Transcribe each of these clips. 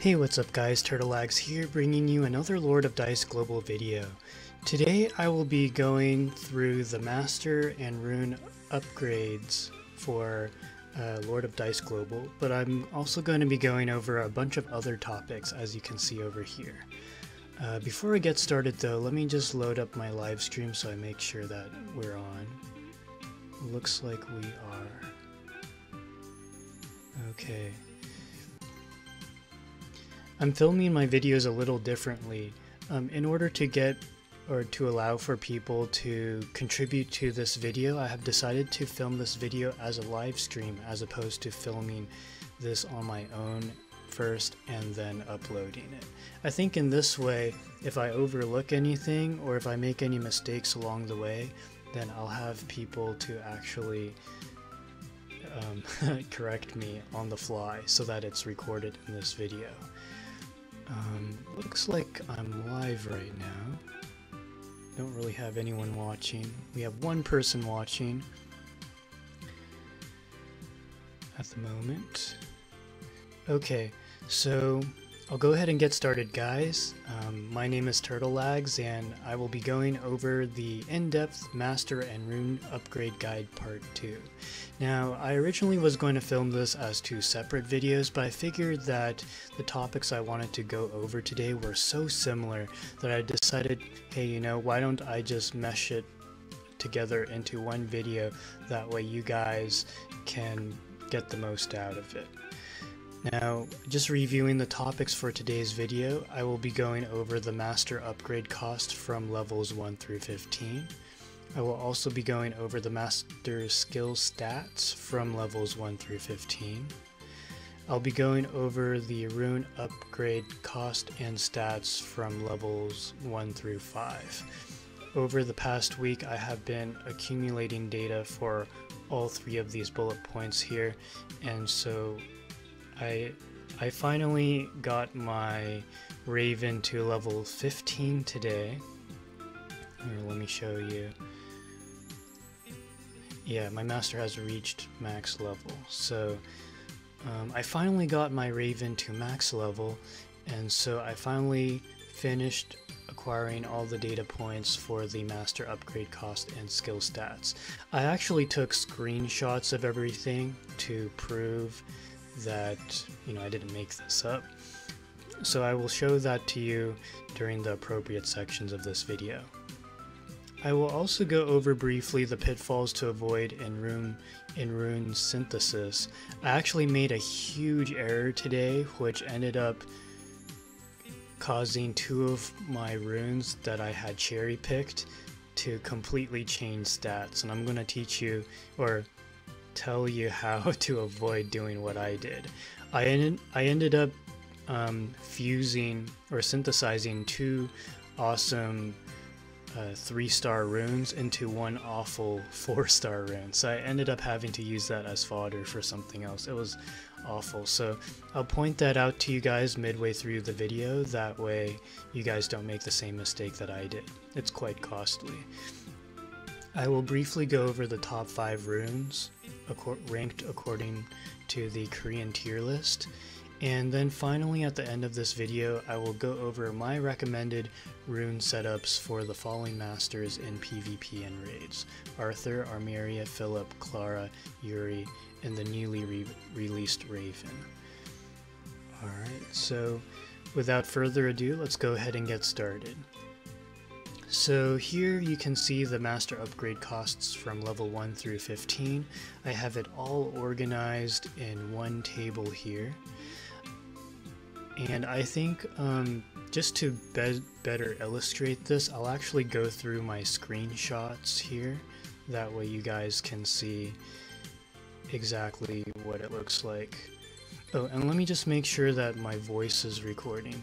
Hey, what's up guys, Turtleags here, bringing you another Lord of Dice Global video. Today I will be going through the Master and Rune upgrades for Lord of Dice Global, but I'm also going to be going over a bunch of other topics, as you can see over here. Before I get started though, let me just load up my live stream so I make sure that we're on. Looks like we are. Okay. I'm filming my videos a little differently. In order to get or to allow for people to contribute to this video, I have decided to film this video as a live stream as opposed to filming this on my own first and then uploading it. I think in this way, if I overlook anything or if I make any mistakes along the way, then I'll have people to actually correct me on the fly so that it's recorded in this video. Looks like I'm live right now. Don't really have anyone watching. We have one person watching at the moment. Okay, so I'll go ahead and get started, guys. My name is Turtleags, and I will be going over the in-depth Master and Rune Upgrade Guide Part 2. Now, I originally was going to film this as two separate videos, but I figured that the topics I wanted to go over today were so similar that I decided, hey, you know, why don't I just mesh it together into one video? That way you guys can get the most out of it. Now, just reviewing the topics for today's video, I will be going over the Master upgrade cost from levels 1 through 15. I will also be going over the Master skill stats from levels 1 through 15. I'll be going over the Rune upgrade cost and stats from levels 1 through 5. Over the past week, I have been accumulating data for all three of these bullet points here, and so I finally got my Raven to level 15 today. Here, let me show you. Yeah, my Master has reached max level. So I finally got my Raven to max level, and so I finally finished acquiring all the data points for the Master upgrade cost and skill stats. I actually took screenshots of everything to prove that, you know, I didn't make this up. So I will show that to you during the appropriate sections of this video. I will also go over briefly the pitfalls to avoid in Rune synthesis. I actually made a huge error today, which ended up causing two of my runes that I had cherry picked to completely change stats, and I'm going to teach you, or tell you how to avoid doing what I did. I ended up fusing or synthesizing two awesome 3-star runes into one awful 4-star rune. So I ended up having to use that as fodder for something else. It was awful. So I'll point that out to you guys midway through the video. That way you guys don't make the same mistake that I did. It's quite costly. I will briefly go over the top 5 runes ranked according to the Korean tier list, and then finally at the end of this video I will go over my recommended rune setups for the following masters in PvP and raids: Arthur, Armeria, Philip, Clara, Yuri, and the newly released Raven. Alright, so without further ado, let's go ahead and get started. So here you can see the Master upgrade costs from level 1 through 15. I have it all organized in one table here. And I think just to better illustrate this, I'll actually go through my screenshots here. That way you guys can see exactly what it looks like. Oh, and let me just make sure that my voice is recording.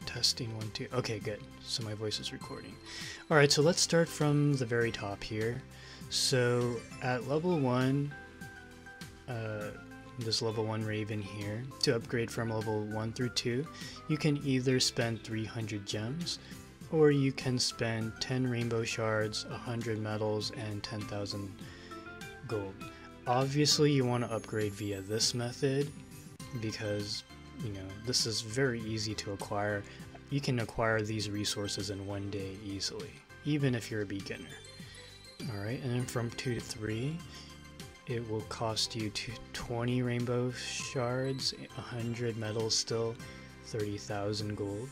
Testing 1 2. Okay, good. So my voice is recording. Alright, so let's start from the very top here. So at level 1, this level 1 Raven here, to upgrade from level 1 through 2, you can either spend 300 gems, or you can spend 10 rainbow shards, 100 medals, and 10,000 gold. Obviously you want to upgrade via this method, because this is very easy to acquire. You can acquire these resources in one day easily, even if you're a beginner. Alright, and then from 2 to 3, it will cost you 20 rainbow shards, 100 metals still, 30,000 gold.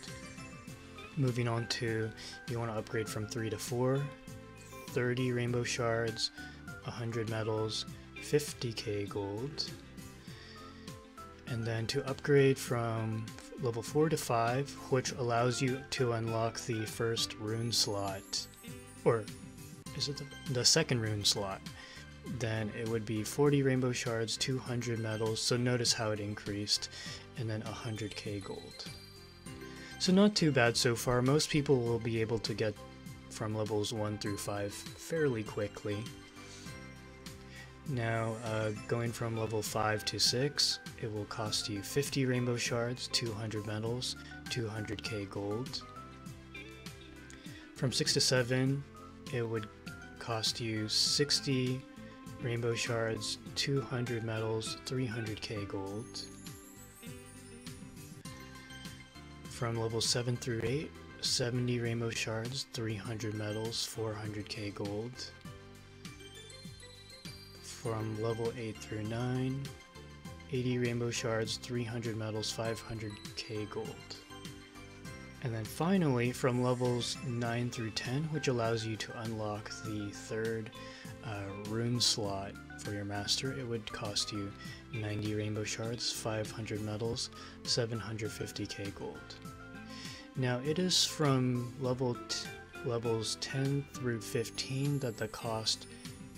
Moving on to, you want to upgrade from 3 to 4, 30 rainbow shards, 100 metals, 50k gold. And then to upgrade from level 4 to 5, which allows you to unlock the first rune slot, or is it the second rune slot, then it would be 40 rainbow shards, 200 metals, so notice how it increased, and then 100k gold. So not too bad so far. Most people will be able to get from levels 1 through 5 fairly quickly. Now, going from level 5 to 6, it will cost you 50 rainbow shards, 200 metals, 200k gold. From 6 to 7, it would cost you 60 rainbow shards, 200 metals, 300k gold. From level 7 through 8, 70 rainbow shards, 300 metals, 400k gold. From level 8 through 9, 80 rainbow shards, 300 metals, 500k gold. And then finally, from levels 9 through 10, which allows you to unlock the third rune slot for your master, it would cost you 90 rainbow shards, 500 metals, 750k gold. Now it is from levels 10 through 15 that the cost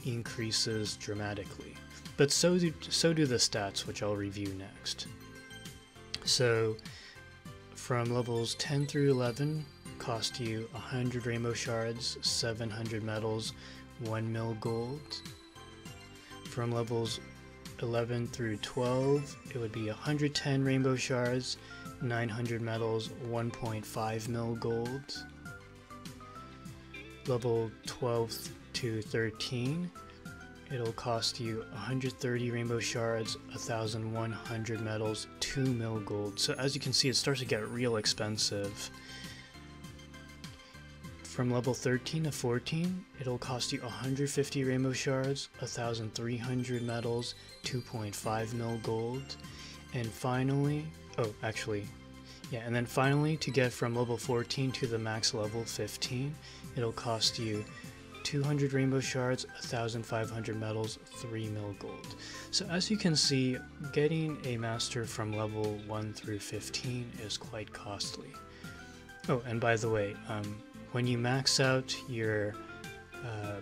increases dramatically, but so do the stats, which I'll review next. So from levels 10 through 11 cost you 100 rainbow shards, 700 metals, 1 mil gold. From levels 11 through 12 it would be 110 rainbow shards, 900 metals, 1.5 mil gold. Level 12 to 13, it'll cost you 130 rainbow shards, 1,100 metals, 2 mil gold. So as you can see, it starts to get real expensive. From level 13 to 14, it'll cost you 150 rainbow shards, 1,300 metals, 2.5 mil gold. And finally, and then finally, to get from level 14 to the max level 15, it'll cost you 200 rainbow shards, 1,500 metals, 3 mil gold. So as you can see, getting a master from level 1 through 15 is quite costly. Oh, and by the way, when you max out your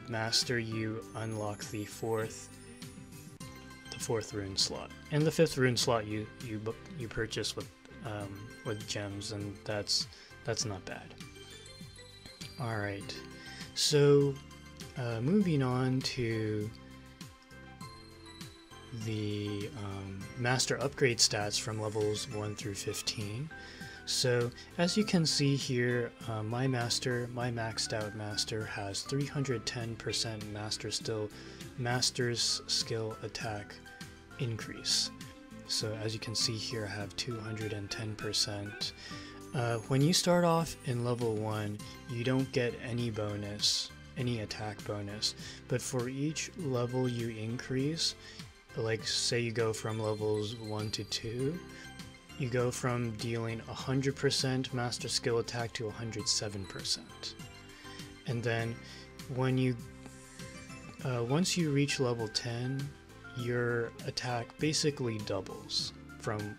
master, you unlock the fourth rune slot, and the fifth rune slot you purchase with gems, and that's not bad. All right, so moving on to the master upgrade stats from levels 1 through 15. So as you can see here, my maxed out master has 310% master's skill attack increase. So as you can see here, I have 210%. When you start off in level 1, you don't get any attack bonus, but for each level you increase, like say you go from levels 1 to 2, you go from dealing 100% master skill attack to 107%. And then when you once you reach level 10, your attack basically doubles from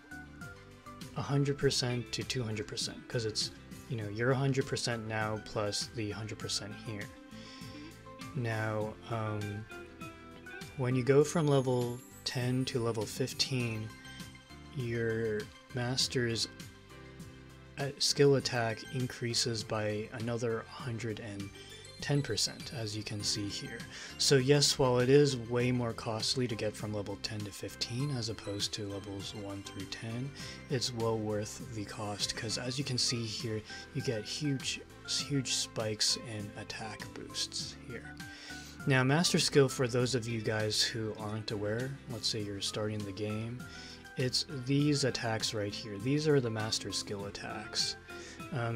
100% to 200%, because it's, you're 100% now plus the 100% here. Now when you go from level 10 to level 15, your master's skill attack increases by another 110%, as you can see here. So yes, while it is way more costly to get from level 10 to 15 as opposed to levels 1 through 10, it's well worth the cost, because as you can see here, you get huge spikes in attack boosts here. Now, master skill, for those of you guys who aren't aware, let's say you're starting the game, it's these attacks right here. These are the master skill attacks.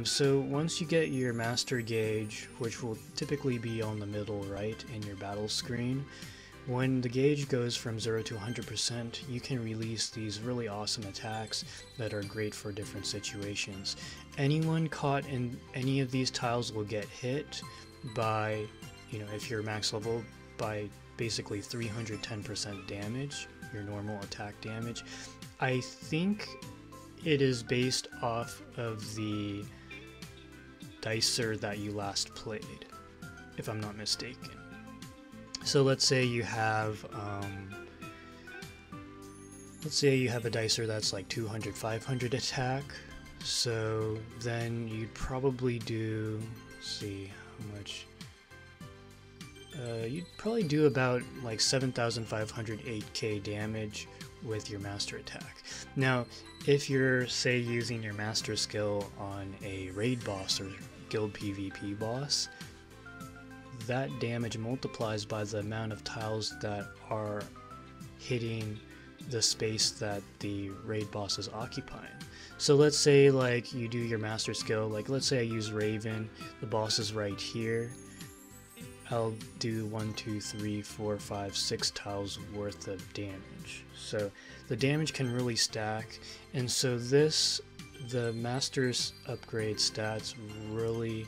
So once you get your master gauge, which will typically be on the middle right in your battle screen, when the gauge goes from 0 to 100%, you can release these really awesome attacks that are great for different situations. Anyone caught in any of these tiles will get hit by, if you're max level, by basically 310% damage, your normal attack damage. I think it is based off of the dicer that you last played, if I'm not mistaken. So let's say you have a dicer that's like 200, 500 attack. So then you'd probably do, let's see how much. You'd probably do about like 7,500 8k damage with your master attack. Now, if you're, say, using your master skill on a raid boss or guild PvP boss, that damage multiplies by the amount of tiles that are hitting the space that the raid boss is occupying. So let's say like you do your master skill, like let's say I use Raven, the boss is right here. I'll do 1, 2, 3, 4, 5, 6 tiles worth of damage. So the damage can really stack, and so the master's upgrade stats really,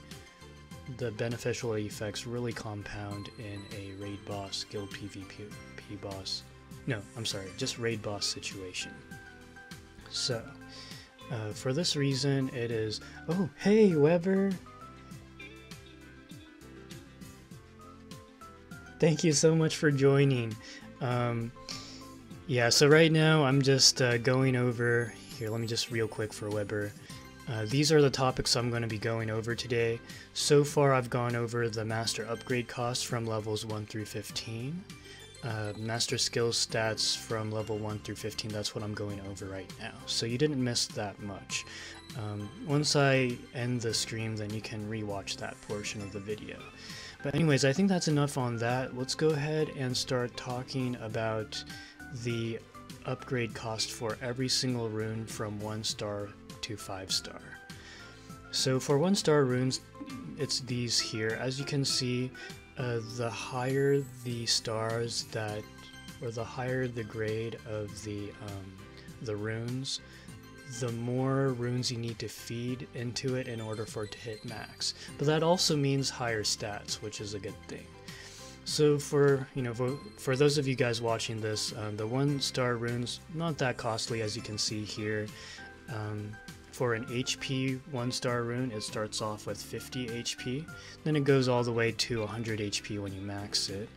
the beneficial effects really compound in a raid boss, guild PvP boss. No, I'm sorry, just raid boss situation. So for this reason it is, oh hey Weber! Thank you so much for joining. Yeah, so right now I'm just going over, here let me just real quick for Weber. These are the topics I'm going to be going over today. So far I've gone over the master upgrade costs from levels 1 through 15. Master skill stats from level 1 through 15, that's what I'm going over right now. So you didn't miss that much. Once I end the stream, then you can rewatch that portion of the video. But anyways, I think that's enough on that. Let's go ahead and start talking about the upgrade cost for every single rune from 1 star to 5 star. So for 1 star runes, it's these here. As you can see, the higher the stars that, or the higher the grade of the runes, the more runes you need to feed into it in order for it to hit max. But that also means higher stats, which is a good thing. So for those of you guys watching this, the 1 star runes, not that costly as you can see here. For an HP 1 star rune, it starts off with 50 HP, then it goes all the way to 100 HP when you max it.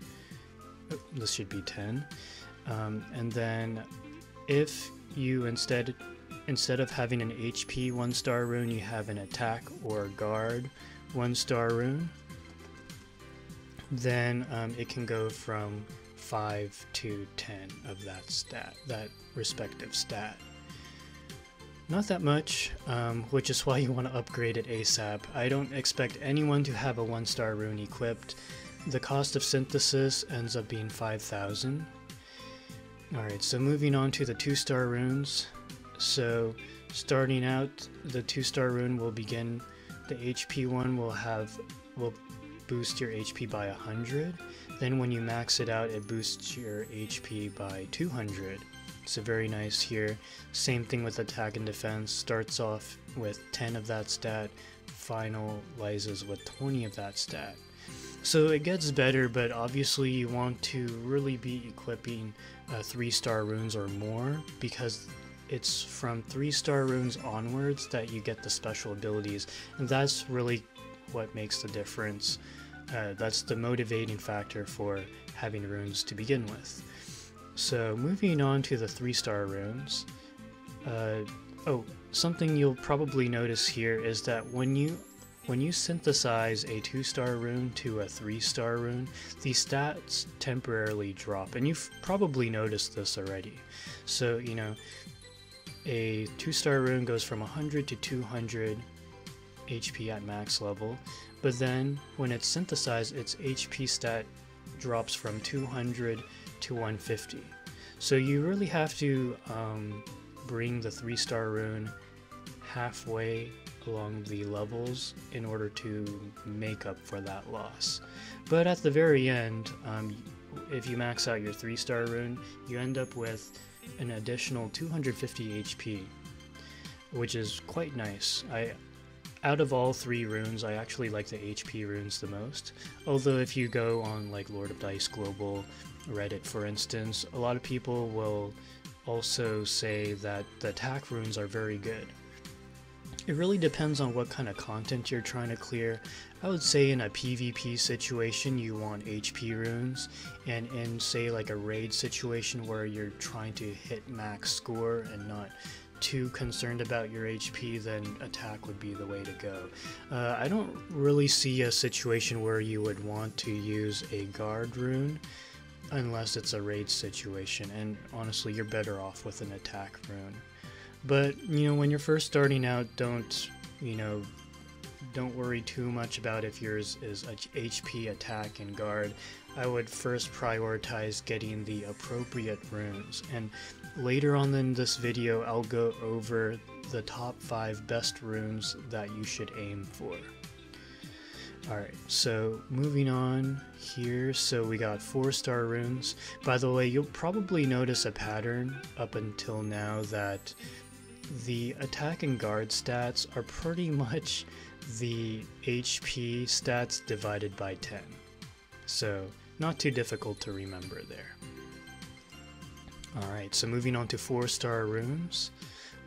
Oh, this should be 10. And then if you instead of having an HP 1 star rune, you have an attack or guard 1 star rune, then it can go from 5 to 10 of that respective stat. Not that much, which is why you want to upgrade it ASAP. I don't expect anyone to have a 1 star rune equipped. The cost of synthesis ends up being 5,000. Alright, so moving on to the 2 star runes. So starting out, the 2 star rune will begin, the HP one will boost your HP by 100. Then when you max it out, it boosts your HP by 200. So very nice here. Same thing with attack and defense. Starts off with 10 of that stat, finalizes with 20 of that stat. So it gets better, but obviously you want to really be equipping 3 star runes or more, because it's from 3 star runes onwards that you get the special abilities, and that's really what makes the difference. That's the motivating factor for having runes to begin with. So moving on to the 3 star runes. Something you'll probably notice here is that when you synthesize a 2 star rune to a 3 star rune, the stats temporarily drop, and you've probably noticed this already. So a 2 star rune goes from 100 to 200 HP at max level, but then when it's synthesized, its HP stat drops from 200 to 150. So you really have to bring the 3-star rune halfway along the levels in order to make up for that loss. But at the very end, if you max out your 3-star rune, you end up with an additional 250 HP, which is quite nice. Out of all 3 runes, I actually like the HP runes the most. Although if you go on like Lord of Dice Global, Reddit for instance, a lot of people will also say that the attack runes are very good. It really depends on what kind of content you're trying to clear. I would say in a PvP situation you want HP runes, and in say like a raid situation where you're trying to hit max score and not too concerned about your HP, then attack would be the way to go. I don't really see a situation where you would want to use a guard rune unless it's a raid situation, and honestly you're better off with an attack rune. But you know, when you're first starting out, don't worry too much about if yours is HP, attack, and guard. I would first prioritize getting the appropriate runes, and later on in this video I'll go over the top 5 best runes that you should aim for. Alright, so moving on here, so we got 4-star runes. By the way, you'll probably notice a pattern up until now that the attack and guard stats are pretty much the HP stats divided by 10. So, not too difficult to remember there. Alright, so moving on to 4-star runes.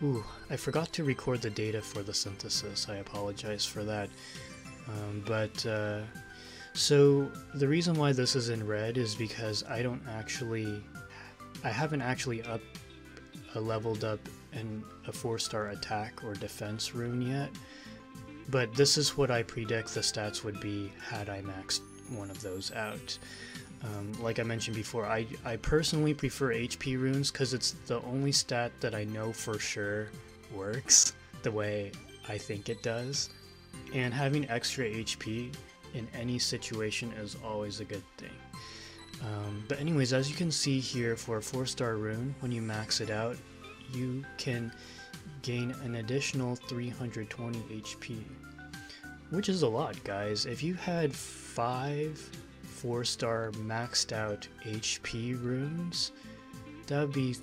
Ooh, I forgot to record the data for the synthesis. I apologize for that. So the reason why this is in red is because I haven't actually leveled up in a 4-star attack or defense rune yet, but this is what I predict the stats would be had I maxed one of those out. Like I mentioned before, I personally prefer HP runes because it's the only stat that I know for sure works the way I think it does, and having extra HP in any situation is always a good thing. But anyways, as you can see here, for a 4-star rune, when you max it out, you can gain an additional 320 HP, which is a lot, guys. If you had 5 4-star maxed out HP runes, that would be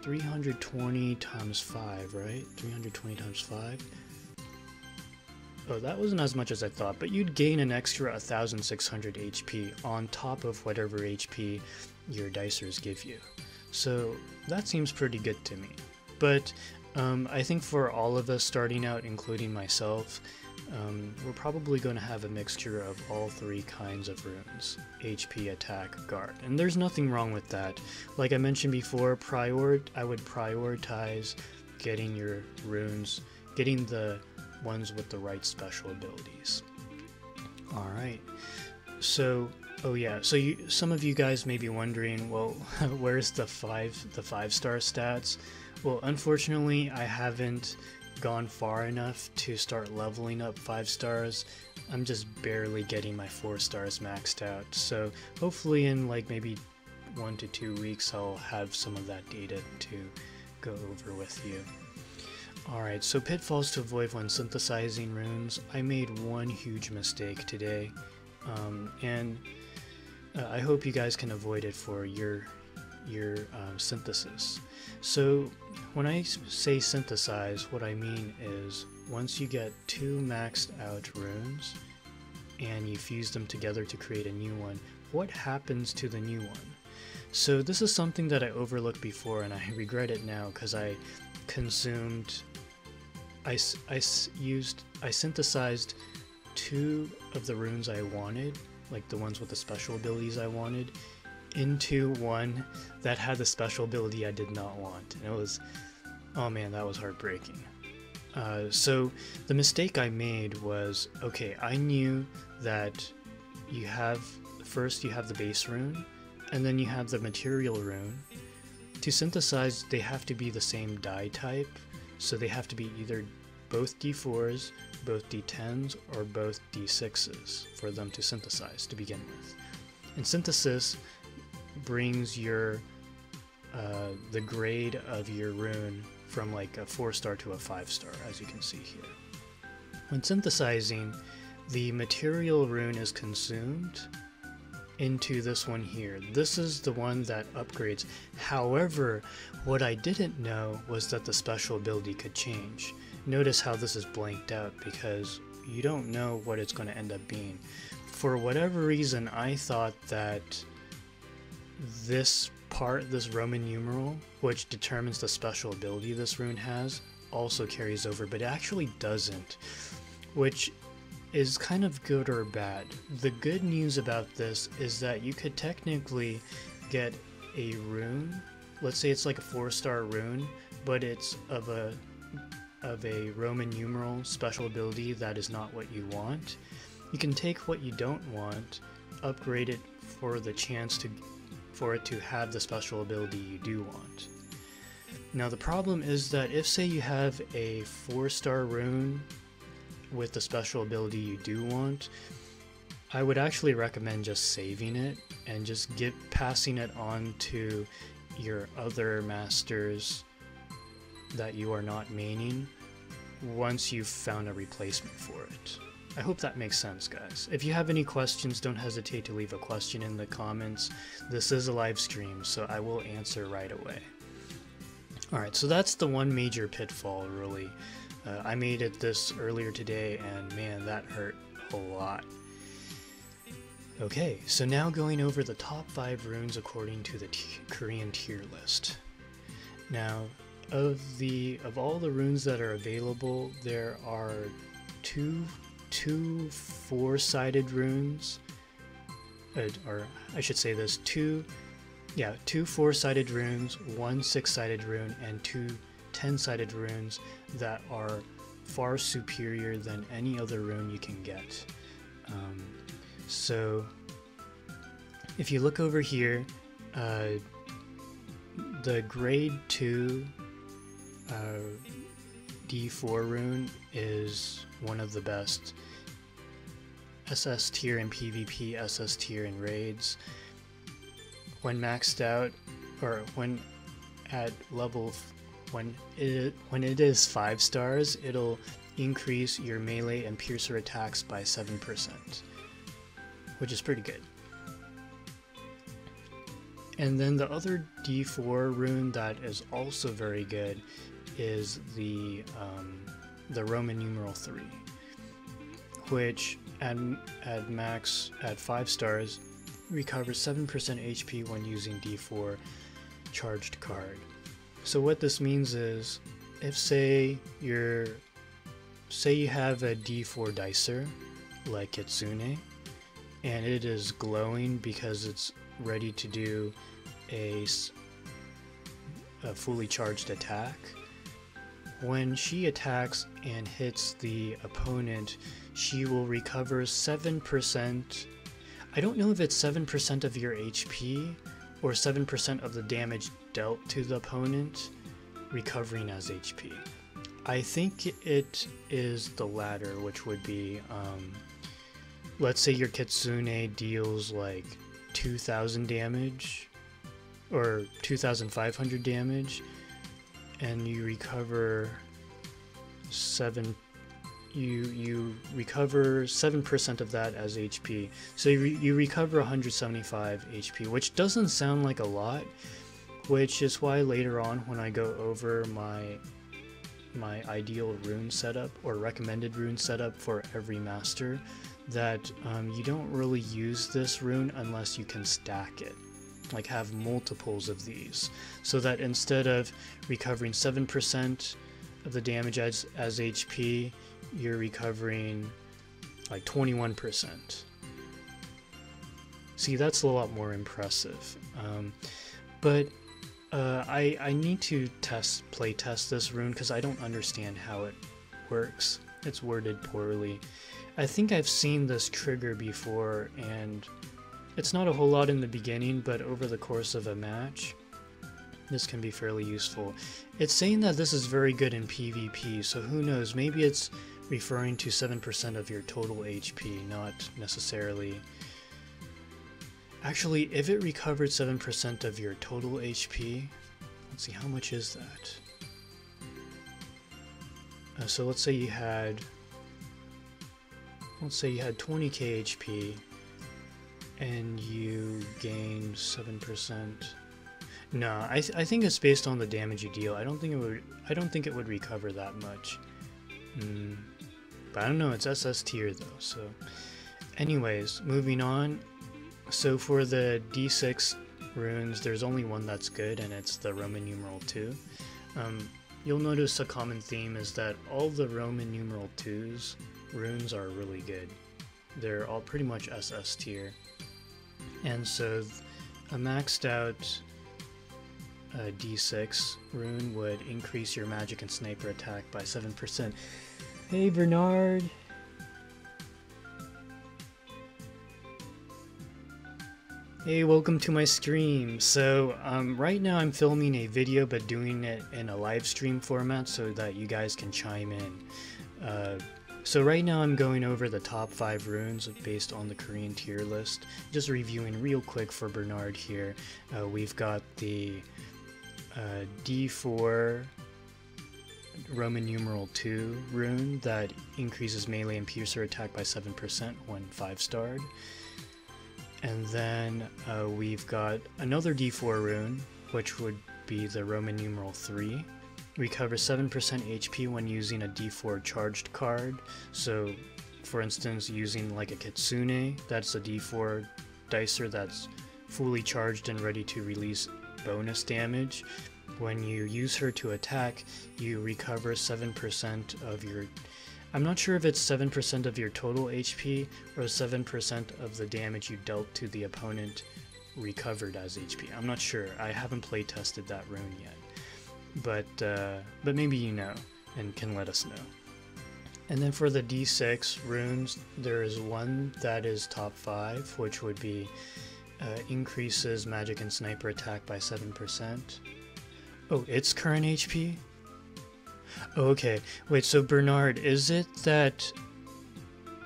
320 times 5, right? 320 times 5. Oh, that wasn't as much as I thought, but you'd gain an extra 1600 HP on top of whatever HP your dicers give you. So that seems pretty good to me. But I think for all of us starting out, including myself, we're probably going to have a mixture of all 3 kinds of runes: HP, attack, guard. And there's nothing wrong with that. Like I mentioned before, I would prioritize getting your runes, getting the ones with the right special abilities. Alright, so, oh yeah, so some of you guys may be wondering, well, where's the 5-star stats? Well, unfortunately, I haven't gone far enough to start leveling up 5 stars. I'm just barely getting my 4 stars maxed out, so hopefully in like maybe 1 to 2 weeks I'll have some of that data to go over with you. Alright, so pitfalls to avoid when synthesizing runes. I made one huge mistake today, and I hope you guys can avoid it for your synthesis. So when I say synthesize, what I mean is once you get 2 maxed out runes and you fuse them together to create a new one, what happens to the new one? So this is something that I overlooked before, and I regret it now because I synthesized 2 of the runes I wanted, like the ones with the special abilities I wanted, into one that had the special ability I did not want. And it was, oh man, that was heartbreaking. So the mistake I made was, okay, I knew that first you have the base rune, and then you have the material rune. To synthesize, they have to be the same die type, so they have to be either both D4s, both D10s, or both D6s for them to synthesize to begin with. And synthesis brings your the grade of your rune from like a 4-star to a 5-star, as you can see here. When synthesizing, the material rune is consumed into this one here. This is the one that upgrades. However, what I didn't know was that the special ability could change. Notice how this is blanked out because you don't know what it's going to end up being. For whatever reason, I thought that this part, this Roman numeral, which determines the special ability this rune has, also carries over, but it actually doesn't, which is kind of good or bad. The good news about this is that you could technically get a rune, let's say it's like a 4-star rune, but it's of a Roman numeral special ability that is not what you want. You can take what you don't want, upgrade it for the chance for it to have the special ability you do want. Now the problem is that if, say, you have a 4-star rune with the special ability you do want, I would actually recommend just saving it and just passing it on to your other masters that you are not maining once you've found a replacement for it. I hope that makes sense, guys. If you have any questions, don't hesitate to leave a question in the comments. This is a live stream, so I will answer right away. Alright, so that's the one major pitfall, really. I made it this earlier today, and man, that hurt a lot. Okay, so now going over the top 5 runes according to the Korean tier list. Now, of all the runes that are available, there are two 4-sided runes, or I should say this, two 4-sided runes, 1 6-sided rune, and 2 10-sided runes that are far superior than any other rune you can get. So if you look over here, the grade 2 D4 rune is one of the best. SS tier in PvP, SS tier in raids. When maxed out, or when at level, when it is 5 stars, it'll increase your melee and piercer attacks by 7%, which is pretty good. And then the other D4 rune that is also very good is the Roman numeral 3, which at 5 stars recovers 7% HP when using D4 charged card. So what this means is, if say you have a D4 dicer like Kitsune, and it is glowing because it's ready to do a fully charged attack, when she attacks and hits the opponent, she will recover 7%. I don't know if it's 7% of your HP or 7% of the damage dealt to the opponent recovering as HP. I think it is the latter, which would be, let's say your Kitsune deals like 2,000 damage or 2,500 damage, and you recover you recover 7% of that as HP. So you recover 175 HP, which doesn't sound like a lot, which is why later on when I go over my ideal rune setup or recommended rune setup for every master, that you don't really use this rune unless you can stack it, like have multiples of these, so that instead of recovering 7% of the damage as HP, you're recovering like 21%. See, that's a lot more impressive. But I need to play test this rune because I don't understand how it works. It's worded poorly. I think I've seen this trigger before, and it's not a whole lot in the beginning, but over the course of a match, this can be fairly useful. It's saying that this is very good in PvP, so who knows, maybe it's referring to 7% of your total HP, not necessarily... Actually, if it recovered 7% of your total HP, let's see, how much is that? So let's say you had 20k HP and you gained 7%. No, I think it's based on the damage you deal. I don't think it would recover that much. But I don't know, it's SS tier though. So anyways, moving on. So for the D6 runes, there's only one that's good, and it's the Roman numeral 2. You'll notice a common theme is that all the Roman numeral 2s runes are really good. They're all pretty much SS tier. And so a maxed out D6 rune would increase your magic and sniper attack by 7%. Hey Bernard! Hey, welcome to my stream. So right now I'm filming a video but doing it in a live stream format so that you guys can chime in. So right now I'm going over the top 5 runes based on the Korean tier list. Just reviewing real quick for Bernard here. We've got the D4 Roman numeral 2 rune that increases melee and piercer attack by 7% when 5-starred. And then we've got another D4 rune, which would be the Roman numeral 3. Recovers 7% HP when using a D4 charged card. So, for instance, using like a Kitsune, that's a D4 dicer that's fully charged and ready to release bonus damage. When you use her to attack, you recover 7% of your... I'm not sure if it's 7% of your total HP or 7% of the damage you dealt to the opponent recovered as HP. I'm not sure. I haven't play tested that rune yet. But maybe you know and can let us know. And then for the D6 runes, there is one that is top 5, which would be increases magic and sniper attack by 7%. Oh, it's current HP? Okay, wait, so Bernard, is it the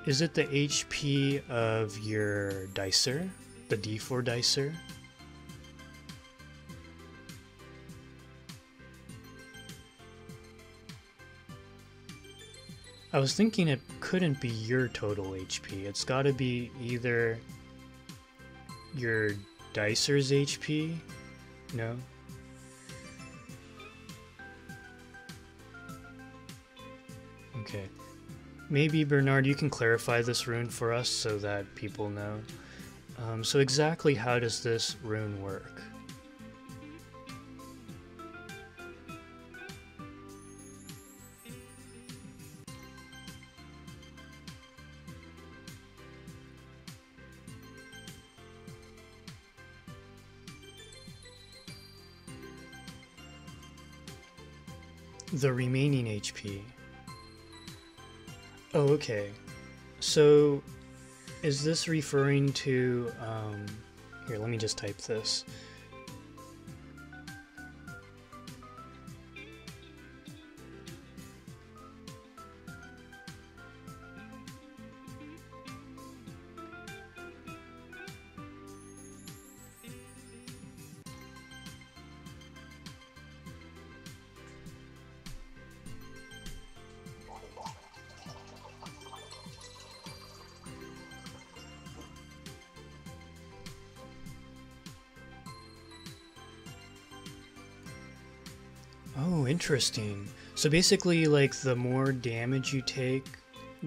HP of your dicer? The D4 dicer? I was thinking it couldn't be your total HP. It's gotta be either your dicer's HP? No? Okay. Maybe, Bernard, you can clarify this rune for us so that people know. So exactly how does this rune work? The remaining HP. Oh, okay. So, is this referring to, here, let me just type this. Oh, interesting. So basically, like, the more damage you take,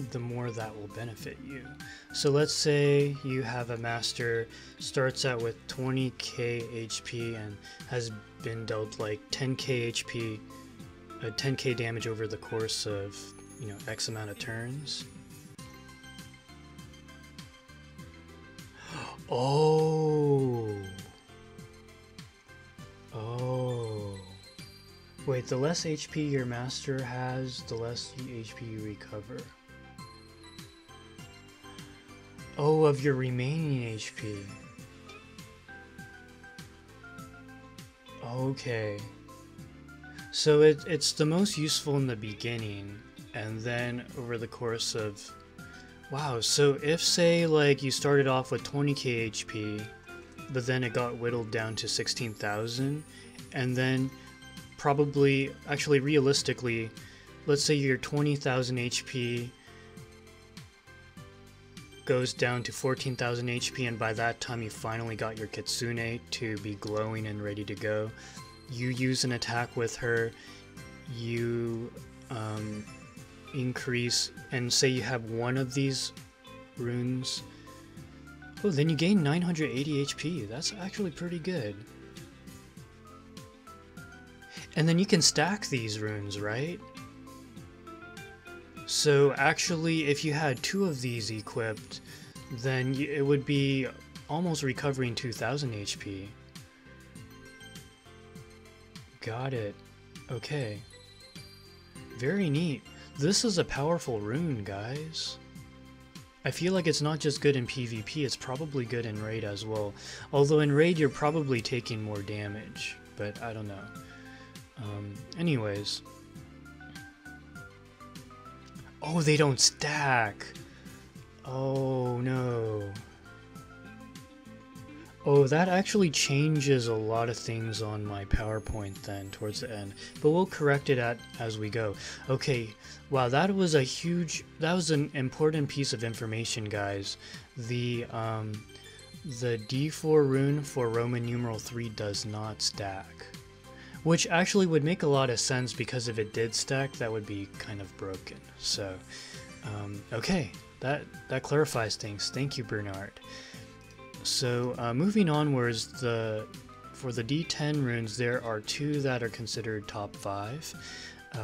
the more that will benefit you. So let's say you have a master, starts out with 20k HP and has been dealt like 10k HP, 10k damage over the course of, you know, X amount of turns. Oh. Oh. Wait, the less HP your master has, the less HP you recover. Oh, of your remaining HP. Okay. So it's the most useful in the beginning, and then over the course of... Wow, so if, say, like, you started off with 20k HP, but then it got whittled down to 16,000, and then probably, actually realistically, let's say your 20,000 HP goes down to 14,000 HP, and by that time you finally got your Kitsune to be glowing and ready to go. You use an attack with her, you increase, and say you have one of these runes. Oh, then you gain 980 HP. That's actually pretty good. And then you can stack these runes, right? So actually, if you had 2 of these equipped, then it would be almost recovering 2000 HP. Got it. Okay. Very neat. This is a powerful rune, guys. I feel like it's not just good in PvP, it's probably good in Raid as well. Although in Raid you're probably taking more damage, but I don't know. Anyways. Oh, they don't stack! Oh no. Oh, that actually changes a lot of things on my PowerPoint then, towards the end. But we'll correct it as we go. Okay, wow, that was an important piece of information, guys. The D4 rune for Roman numeral 3 does not stack. Which actually would make a lot of sense, because if it did stack, that would be kind of broken. So, okay, that clarifies things. Thank you, Bernard. So moving onwards, for the D10 runes, there are 2 that are considered top 5.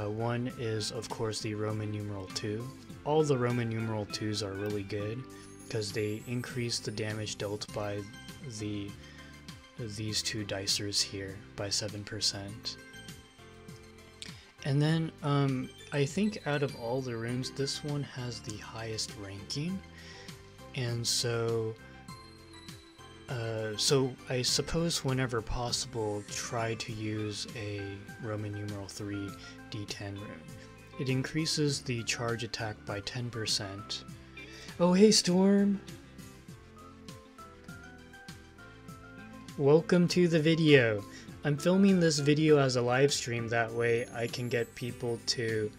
One is, of course, the Roman numeral 2. All the Roman numeral 2s are really good because they increase the damage dealt by these 2 dicers here by 7%. And then I think out of all the runes, this one has the highest ranking, and so I suppose whenever possible, try to use a Roman numeral 3 D10 rune. It increases the charge attack by 10%. Oh, hey Storm! Welcome to the video. I'm filming this video as a live stream, that way I can get people to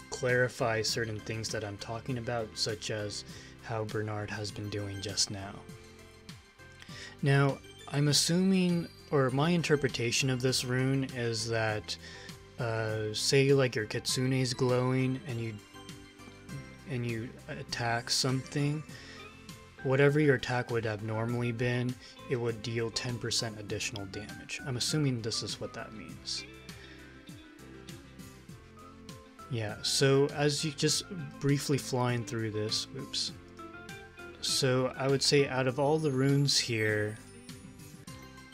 clarify certain things that I'm talking about, such as how Bernard has been doing just now. Now, I'm assuming, or my interpretation of this rune is that, say like your Kitsune's glowing and you attack something, whatever your attack would have normally been, it would deal 10% additional damage. I'm assuming this is what that means. Yeah, so as you just briefly flying through this, oops. So I would say out of all the runes here,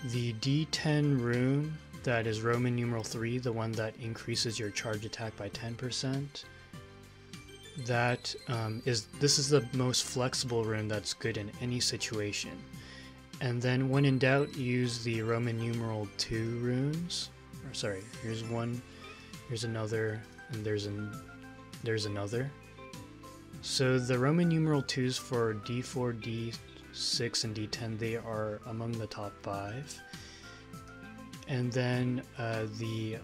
the D10 rune that is Roman numeral 3, the one that increases your charge attack by 10%, this is the most flexible rune that's good in any situation. And then when in doubt, use the Roman numeral 2 runes. Or sorry, here's one, here's another, and there's another. So the Roman numeral 2s for D4, D6, and D10, they are among the top 5. And then the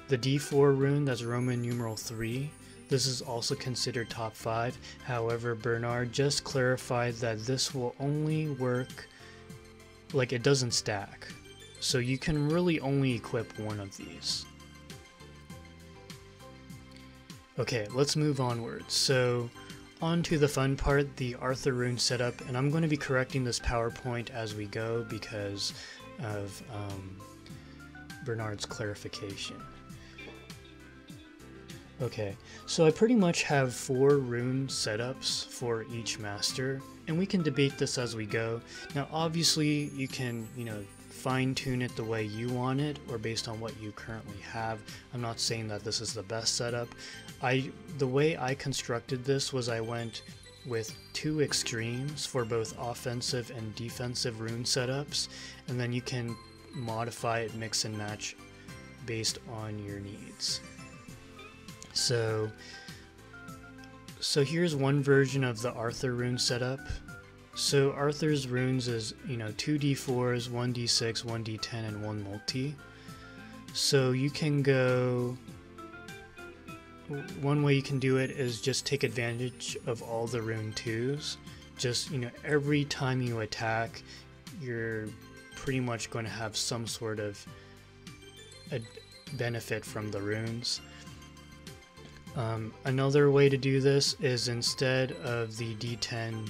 D4 rune, that's Roman numeral 3. This is also considered top 5. However, Bernard just clarified that this will only work, like it doesn't stack. So you can really only equip one of these. Okay, let's move onward. So, on to the fun part, the Arthur rune setup, and I'm going to be correcting this PowerPoint as we go because of Bernard's clarification. Okay, so I pretty much have 4 rune setups for each master, and we can debate this as we go. Now, obviously, you can, fine-tune it the way you want it, or based on what you currently have. I'm not saying that this is the best setup. The way I constructed this was I went with 2 extremes for both offensive and defensive rune setups, and then you can modify it, mix and match based on your needs. So here's one version of the Arthur rune setup. So Arthur's runes is, 2 D4s, 1 D6, 1 D10, and 1 multi. So you can go, one way you can do it is just take advantage of all the rune 2s. Just, you know, every time you attack, you're pretty much going to have some sort of a benefit from the runes. Another way to do this is instead of the D10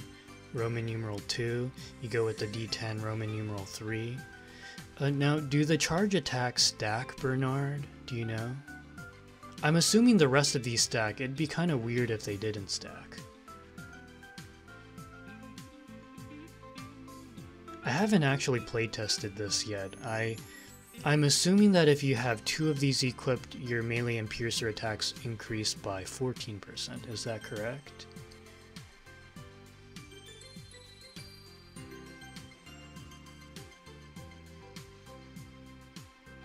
Roman numeral 2, you go with the D10 Roman numeral 3. Now, do the charge attacks stack, Bernard? Do you know? I'm assuming the rest of these stack. It'd be kind of weird if they didn't stack. I haven't actually playtested this yet. I'm assuming that if you have 2 of these equipped, your melee and piercer attacks increase by 14%. Is that correct?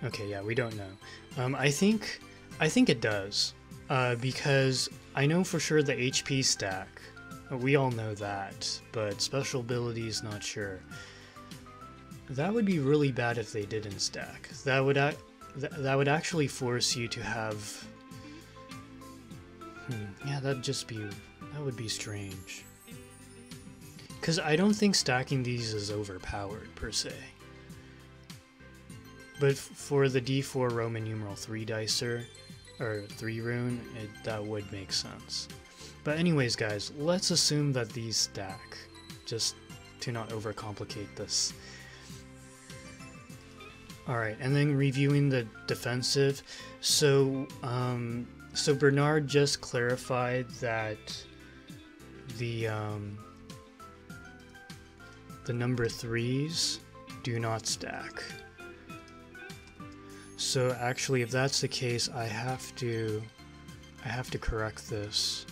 Okay, yeah, we don't know. I think it does, because I know for sure the HP stack. We all know that, but special abilities, not sure. That would be really bad if they didn't stack. That would actually force you to have. Yeah, that would be strange. Because I don't think stacking these is overpowered per se. But for the D4 Roman numeral 3 dicer, or 3 rune, that would make sense. But anyways, guys, let's assume that these stack, just to not overcomplicate this. Alright, and then reviewing the defensive. So Bernard just clarified that the number 3s do not stack. So actually, if that's the case, I have to correct this.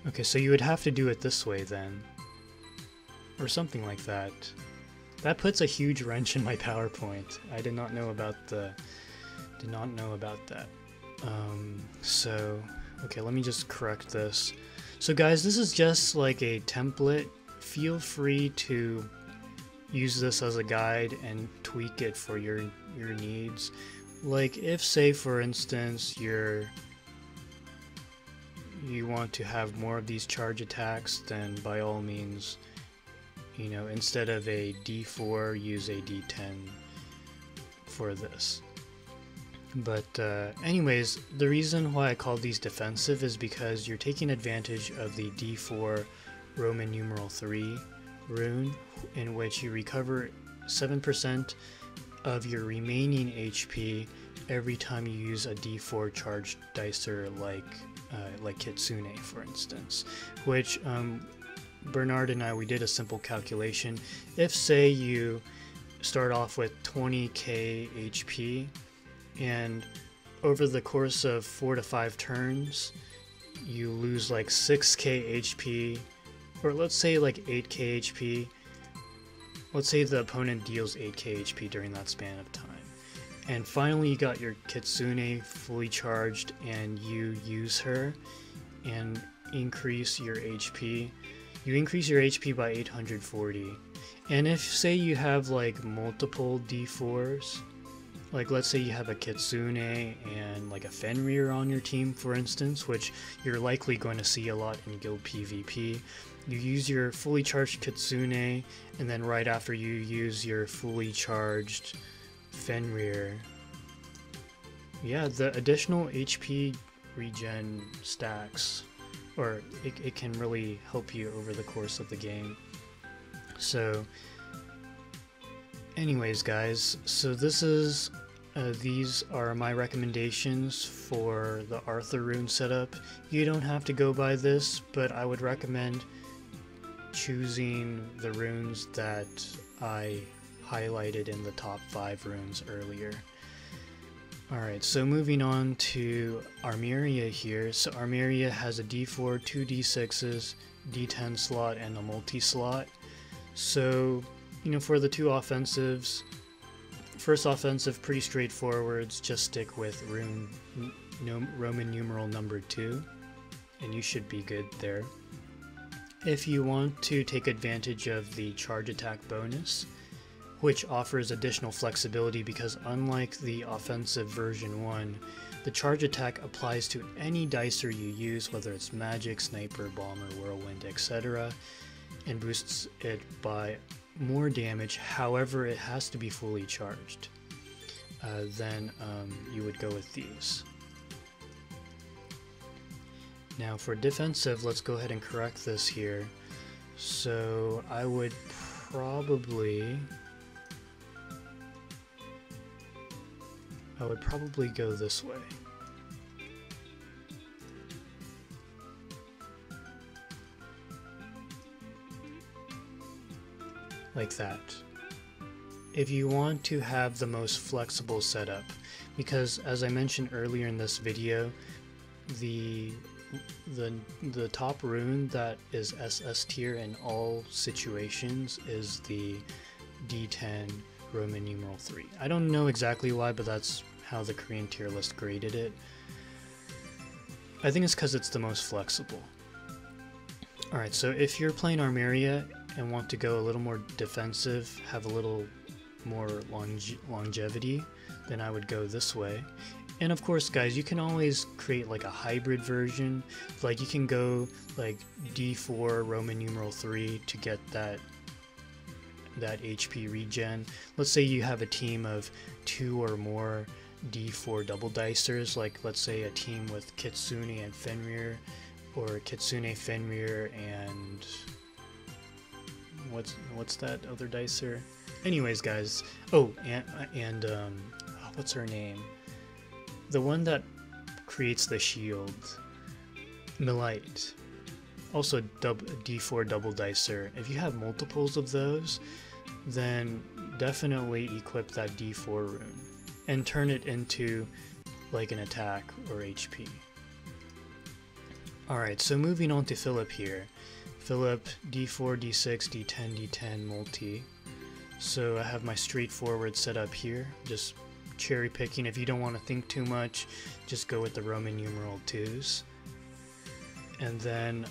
Okay, so you would have to do it this way then. Or something like that. That puts a huge wrench in my PowerPoint. I did not know about that. So, okay, let me just correct this. So guys, this is just like a template. Feel free to use this as a guide and tweak it for your needs. Like if, say for instance, you want to have more of these charge attacks, then by all means, you know, instead of a D4, use a D10 for this. But anyways, the reason why I call these defensive is because you're taking advantage of the D4 Roman numeral 3 rune, in which you recover 7% of your remaining HP every time you use a D4 charged dicer like Kitsune, for instance. Which Bernard and we did a simple calculation. If, say, you start off with 20k HP, and over the course of 4 to 5 turns, you lose like 6k HP, or let's say like 8k HP. Let's say the opponent deals 8k HP during that span of time. And finally you got your Kitsune fully charged and you use her and increase your HP. You increase your HP by 840. And if, say, you have like multiple D4s, like let's say you have a Kitsune and like a Fenrir on your team, for instance, which you're likely going to see a lot in guild PvP. You use your fully charged Kitsune, and then right after you use your fully charged Fenrir. Yeah, the additional HP regen stacks, or it can really help you over the course of the game. So anyways, guys, so this is these are my recommendations for the Arthur rune setup. You don't have to go by this, but I would recommend choosing the runes that I highlighted in the top 5 runes earlier. Alright, so moving on to Armeria here. So Armeria has a D4, 2 D6s, D10 slot, and a multi-slot. So, you know, for the 2 offensives, first offensive, pretty straightforward, just stick with Roman numeral number 2, and you should be good there. if you want to take advantage of the charge attack bonus, which offers additional flexibility because unlike the offensive version 1, the charge attack applies to any dicer you use, whether it's magic, sniper, bomber, whirlwind, etc., and boosts it by more damage. However, it has to be fully charged. Then you would go with these. Now for defensive, let's go ahead and correct this here. So I would probably go this way. Like that. If you want to have the most flexible setup, because as I mentioned earlier in this video, the top rune that is SS tier in all situations is the D10 Roman numeral 3. I don't know exactly why, but that's how the Korean tier list graded it. I think it's because it's the most flexible. Alright, so if you're playing Armeria and want to go a little more defensive, have a little more longevity, then I would go this way. And of course, guys, you can always create like a hybrid version. Like you can go like D4 Roman numeral 3 to get that HP regen. Let's say you have a team of 2 or more D4 double dicers, like let's say a team with Kitsune and Fenrir, or Kitsune, Fenrir, and what's that other dicer? Anyways, guys. Oh, and what's her name? The one that creates the shield, Milite. Also D4 double dicer. If you have multiples of those, then definitely equip that D4 rune and turn it into like an attack or HP. Alright, so moving on to Philip here. Philip, D4, D6, D10, D10 multi. So I have my straightforward setup here, just cherry picking. If you don't want to think too much, just go with the Roman numeral 2s. And then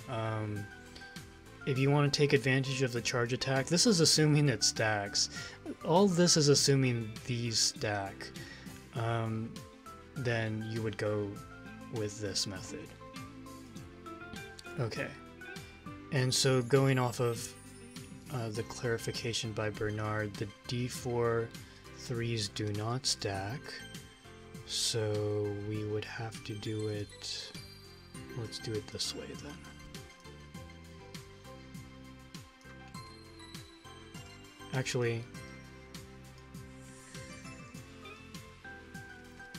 if you want to take advantage of the charge attack, this is assuming it stacks. All this is assuming these stack. Then you would go with this method. Okay, and so going off of the clarification by Bernard, the D4 3s do not stack, so we would have to do it, let's do it this way then. Actually,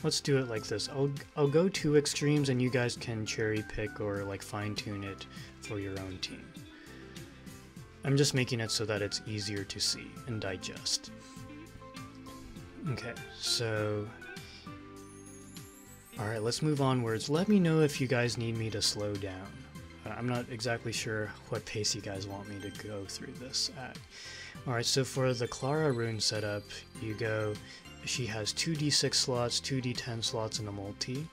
let's do it like this. I'll go 2 extremes and you guys can cherry pick or like fine tune it for your own team. I'm just making it so that it's easier to see and digest. Okay, so alright, let's move onwards. Let me know if you guys need me to slow down. I'm not exactly sure what pace you guys want me to go through this at. Alright, so for the Clara rune setup, you go, she has 2 d6 slots, 2 d10 slots, and a multi.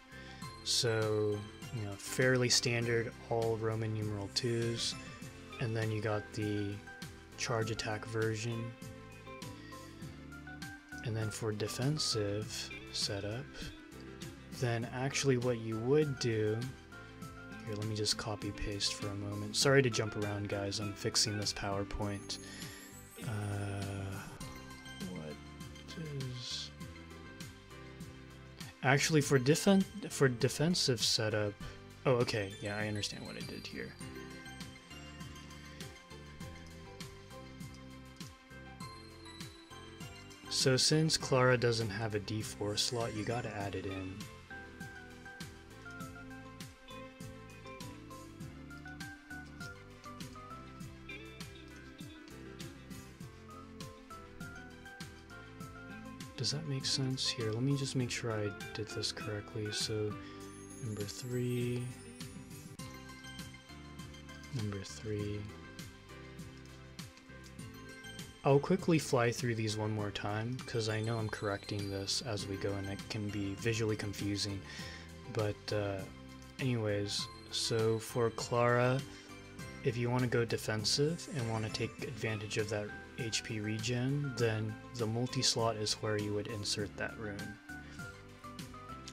So, you know, fairly standard, all Roman numeral 2s. And then you got the charge attack version. And then for defensive setup, then actually what you would do, here, let me just copy paste for a moment. Sorry to jump around, guys, I'm fixing this PowerPoint. Actually, for defensive setup... Oh, okay, yeah, I understand what I did here. So since Clara doesn't have a D4 slot, you gotta add it in. Does that make sense? Here, let me just make sure I did this correctly. So, number 3, number 3. I'll quickly fly through these one more time, because I know I'm correcting this as we go and it can be visually confusing. But anyways, so for Clara, if you want to go defensive and want to take advantage of that HP regen, then the multi-slot is where you would insert that rune.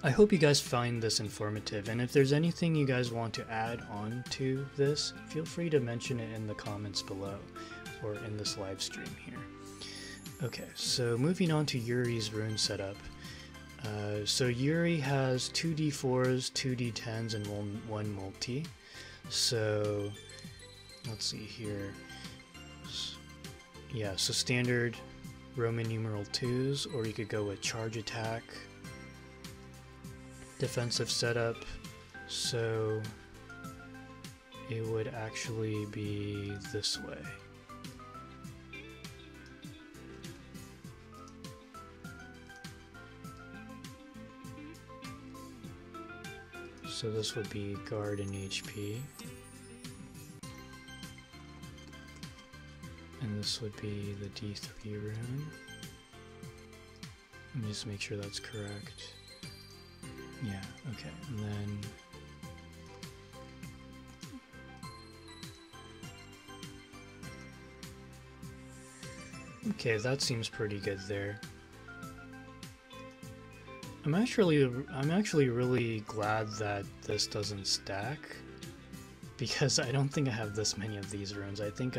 I hope you guys find this informative, and if there's anything you guys want to add on to this, feel free to mention it in the comments below or in this live stream here. Okay, so moving on to Yuri's rune setup. So Yuri has 2 d4s, 2 d10s, and one multi. So let's see here. Yeah, so standard Roman numeral 2s, or you could go with charge attack. Defensive setup, so it would actually be this way. So this would be guard and HP. And this would be the D3 rune. Let me just make sure that's correct. Yeah, okay, and then okay, that seems pretty good there. I'm actually really glad that this doesn't stack, because I don't think I have this many of these runes. I think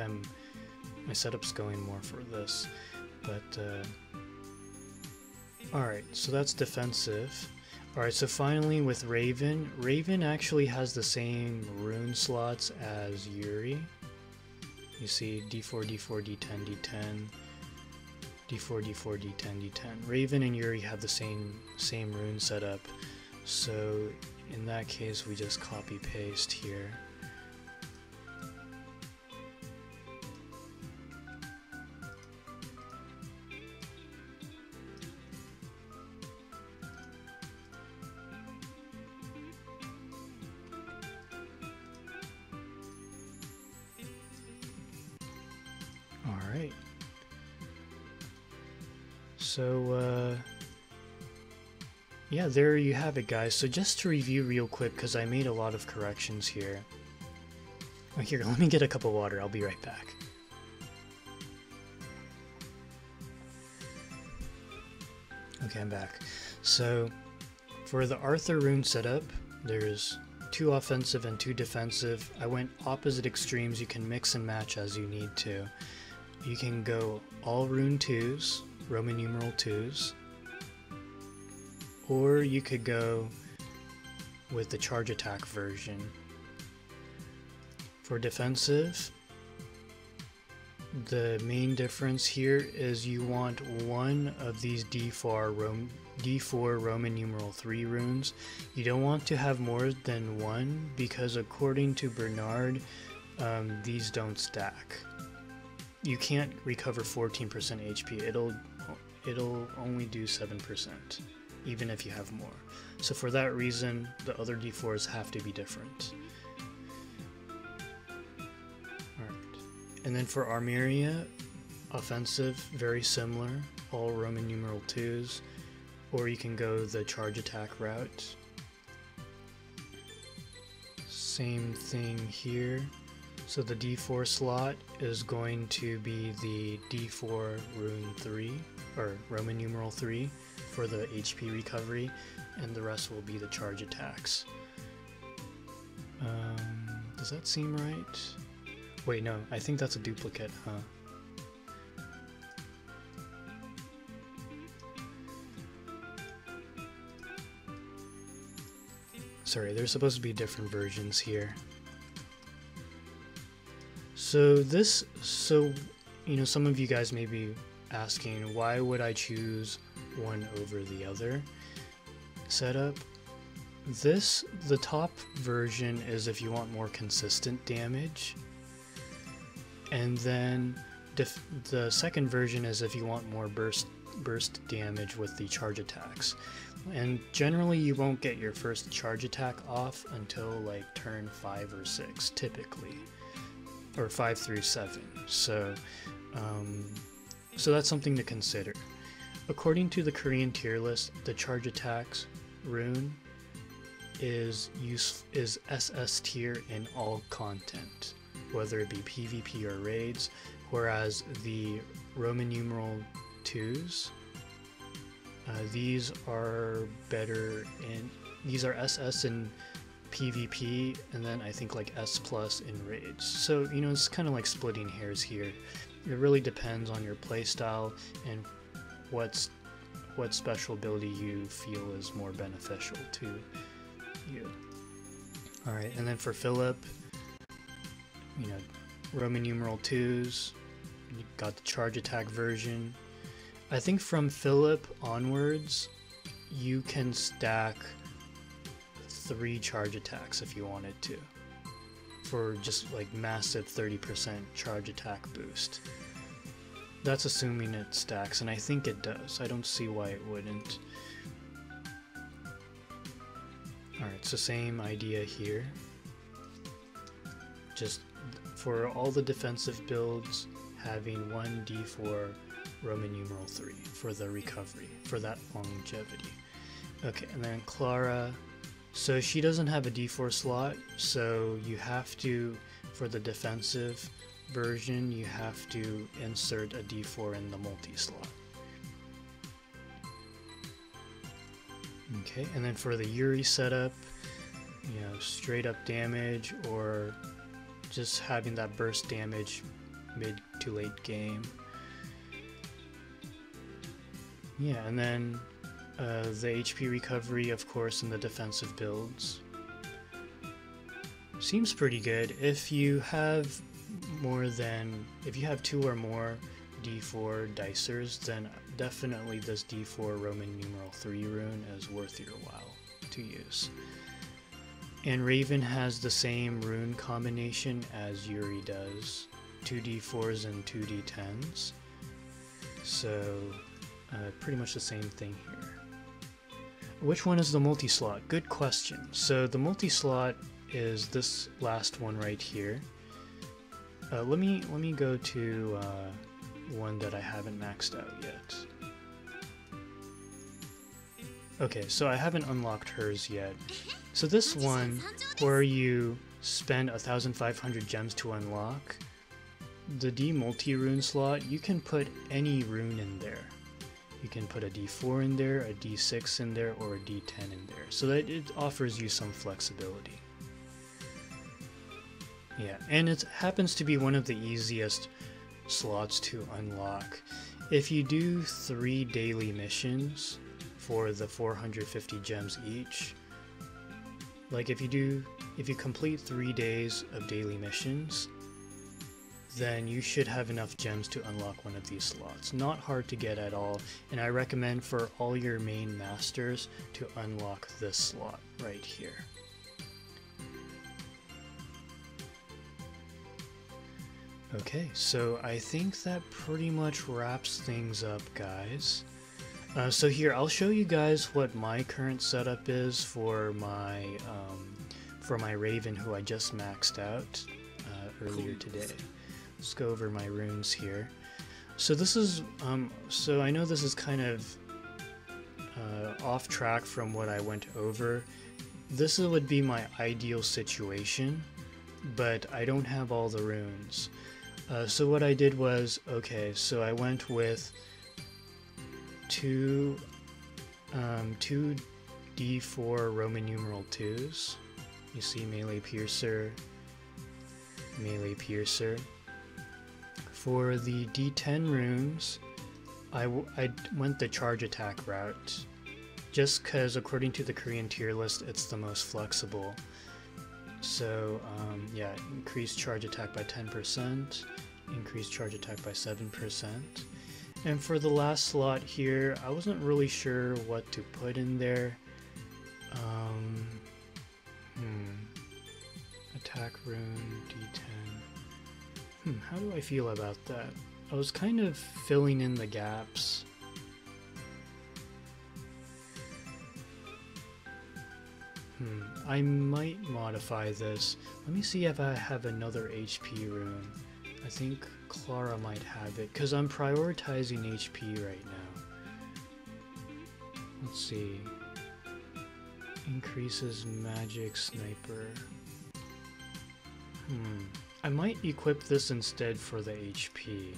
my setup's going more for this, but alright, so that's defensive. Alright, so finally with Raven, Raven actually has the same rune slots as Yuri. You see D4, D4, D10, D10, D4, D4, D10, D10. Raven and Yuri have the same rune setup, so in that case we just copy paste here. Alright, so yeah, there you have it, guys. So just to review real quick, because I made a lot of corrections here. Oh, here, let me get a cup of water, I'll be right back. Okay, I'm back. So for the Arthur rune setup, there's 2 offensive and 2 defensive. I went opposite extremes. You can mix and match as you need to. You can go all rune 2s, Roman numeral 2s, or you could go with the charge attack version. For defensive, the main difference here is you want one of these D4 Roman numeral 3 runes. You don't want to have more than one, because according to Bernard, these don't stack. You can't recover 14% HP. It'll only do 7%, even if you have more. So for that reason, the other D4s have to be different. Alright. And then for Armeria, offensive, very similar, all Roman numeral 2s, or you can go the charge attack route. Same thing here. So the D4 slot is going to be the D4 rune 3, or Roman numeral 3, for the HP recovery, and the rest will be the charge attacks. Does that seem right? Wait, no, I think that's a duplicate, huh? Sorry, there's supposed to be different versions here. So you know, some of you guys may be asking, why would I choose one over the other setup? The top version is if you want more consistent damage, and then the second version is if you want more burst damage with the charge attacks. And generally you won't get your first charge attack off until like turn 5 or 6 typically, or 5 through 7. So that's something to consider. According to the Korean tier list, the charge attacks rune is SS tier in all content. whether it be PvP or raids, whereas the Roman numeral 2s, these are better in, these are SS in PvP, and then I think like S plus in raids. So, you know, it's kind of like splitting hairs here. It really depends on your playstyle and what special ability you feel is more beneficial to you. Alright, and then for Philip, you know, Roman numeral 2s, you got the charge attack version. I think from Philip onwards, you can stack 3 charge attacks if you wanted to, for just like massive 30% charge attack boost. That's assuming it stacks, and I think it does. I don't see why it wouldn't. Alright, so same idea here. Just for all the defensive builds, having 1 D4 Roman numeral 3 for the recovery, for that longevity. Okay, and then Clara, so she doesn't have a D4 slot, so you have to, for the defensive version, you have to insert a D4 in the multi-slot. Okay, and then for the Yuri setup, you know, straight up damage or just having that burst damage mid to late game. Yeah, and then the HP recovery, of course, in the defensive builds. Seems pretty good. If you have if you have 2 or more D4 dicers, then definitely this D4 Roman numeral 3 rune is worth your while to use. And Raven has the same rune combination as Yuri does, 2 D4s and 2 D10s. So pretty much the same thing here. Which one is the multi-slot? Good question. So the multi-slot is this last one right here. Let me go to one that I haven't maxed out yet. Okay, so I haven't unlocked hers yet. So this one, where you spend 1,500 gems to unlock, the D multi-rune slot, you can put any rune in there. You can put a D4 in there, a D6 in there, or a D10 in there, so that it offers you some flexibility. Yeah, and it happens to be one of the easiest slots to unlock. If you do 3 daily missions for the 450 gems each, like if you complete 3 days of daily missions, then you should have enough gems to unlock one of these slots. Not hard to get at all, and I recommend for all your main masters to unlock this slot right here. Okay, so I think that pretty much wraps things up, guys. So here, I'll show you guys what my current setup is for my Raven, who I just maxed out earlier today. Let's go over my runes here. So this is, so I know this is kind of off track from what I went over. This would be my ideal situation, but I don't have all the runes. So what I did was, okay, so I went with two D4 Roman numeral 2s. You see melee piercer, melee piercer. For the D10 runes, I went the charge attack route, just because according to the Korean tier list, it's the most flexible. So yeah, increase charge attack by 10%, increase charge attack by 7%. And for the last slot here, I wasn't really sure what to put in there. Attack rune, D10. How do I feel about that? I was kind of filling in the gaps. I might modify this. Let me see if I have another HP rune. I think Clara might have it, because I'm prioritizing HP right now. Let's see. Increases magic sniper. I might equip this instead for the HP.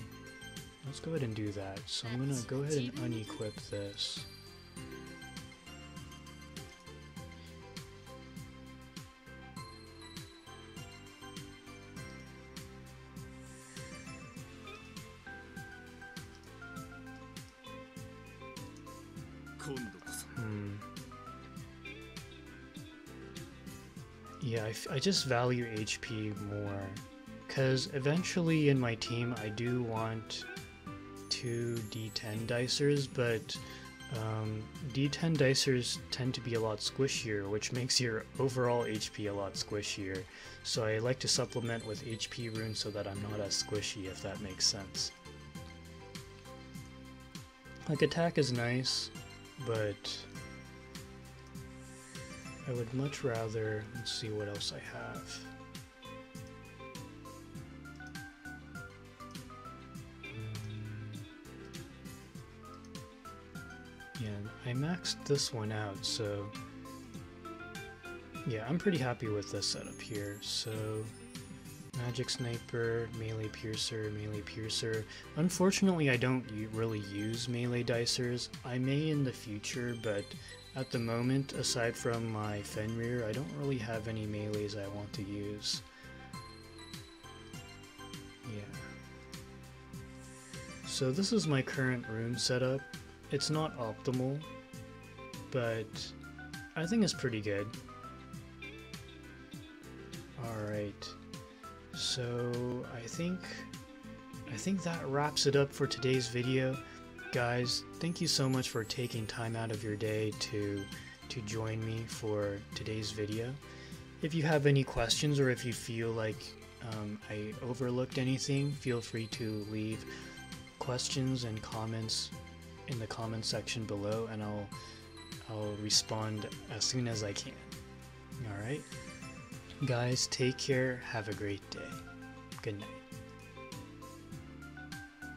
Let's go ahead and do that. So I'm gonna go ahead and unequip this. Yeah, I just value HP more, because eventually in my team I do want 2 D10 dicers, but D10 dicers tend to be a lot squishier, which makes your overall HP a lot squishier. So I like to supplement with HP runes so that I'm not as squishy, if that makes sense. Like, attack is nice, but I would much rather, let's see what else I have. Yeah, I maxed this one out, so yeah, I'm pretty happy with this setup here. So magic sniper, melee piercer, melee piercer. Unfortunately, I don't really use melee dicers. I may in the future, but at the moment, aside from my Fenrir, I don't really have any melees I want to use. Yeah. So this is my current rune setup. It's not optimal, but I think it's pretty good. Alright. So I think that wraps it up for today's video. Guys, thank you so much for taking time out of your day to join me for today's video. If you have any questions, or if you feel like I overlooked anything, feel free to leave questions and comments in the comment section below, and I'll respond as soon as I can. Alright? Guys, take care, have a great day. Good night.